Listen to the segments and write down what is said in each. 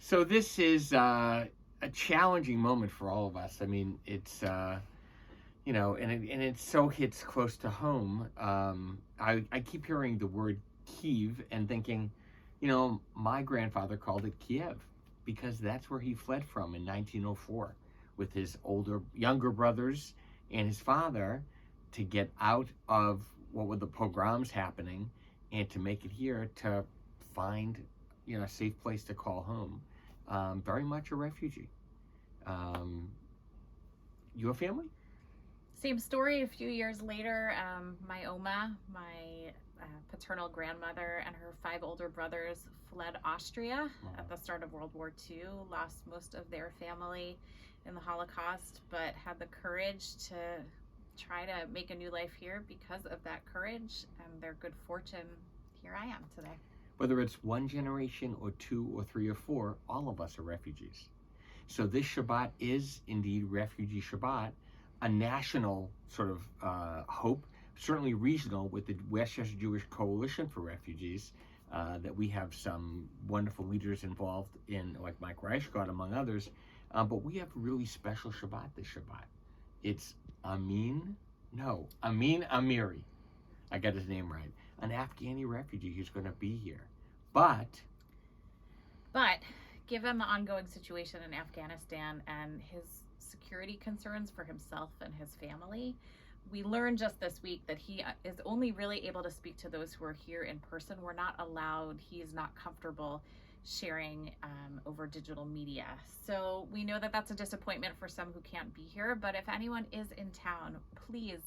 So this is a challenging moment for all of us. I mean, it's and it so hits close to home. I keep hearing the word Kiev and thinking, my grandfather called it Kiev because that's where he fled from in 1904 with his younger brothers and his father to get out of what were the pogroms happening and to make it here to find a safe place to call home. Very much a refugee. Your family? Same story. A few years later, my Oma, my paternal grandmother, and her 5 older brothers fled Austria at the start of World War II, lost most of their family in the Holocaust, but had the courage to try to make a new life here because of that courage and their good fortune. Here I am today. Whether it's one generation or 2 or 3 or 4, all of us are refugees. So this Shabbat is indeed Refugee Shabbat, a national sort of hope, certainly regional with the Westchester Jewish Coalition for Refugees, that we have some wonderful leaders involved in, like Mike Reichgott, among others. But we have a really special Shabbat this Shabbat. It's Amin Amiri. I got his name right. An Afghani refugee who's going to be here. But given the ongoing situation in Afghanistan and his security concerns for himself and his family, we learned just this week that he is only really able to speak to those who are here in person. We're not allowed, he is not comfortable sharing over digital media. So we know that that's a disappointment for some who can't be here, but if anyone is in town, please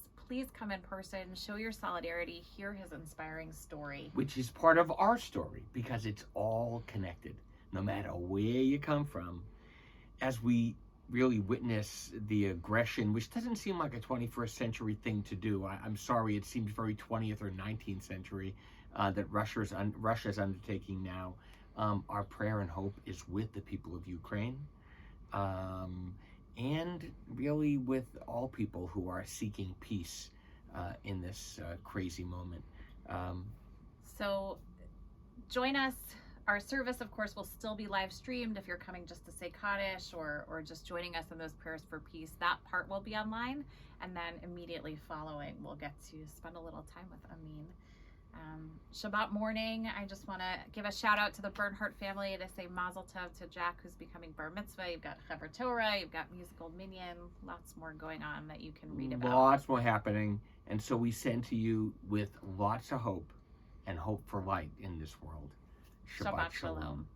come in person, show your solidarity, hear his inspiring story. Which is part of our story, because it's all connected, no matter where you come from. As we really witness the aggression, which doesn't seem like a 21st century thing to do. I'm sorry, it seems very 20th or 19th century that Russia's undertaking now. Our prayer and hope is with the people of Ukraine, and really with all people who are seeking peace in this crazy moment. So join us. Our service, of course, will still be live streamed if you're coming just to say Kaddish or just joining us in those prayers for peace. That part will be online, and then immediately following, we'll get to spend a little time with Amin. Shabbat morning, I just want to give a shout out to the Bernhardt family to say Mazel Tov to Jack, who's becoming Bar Mitzvah. You've got Chaver Torah, you've got musical minyan, lots more going on that you can read about. Lots more happening, and so we send to you with lots of hope and hope for light in this world. Shabbat Shalom.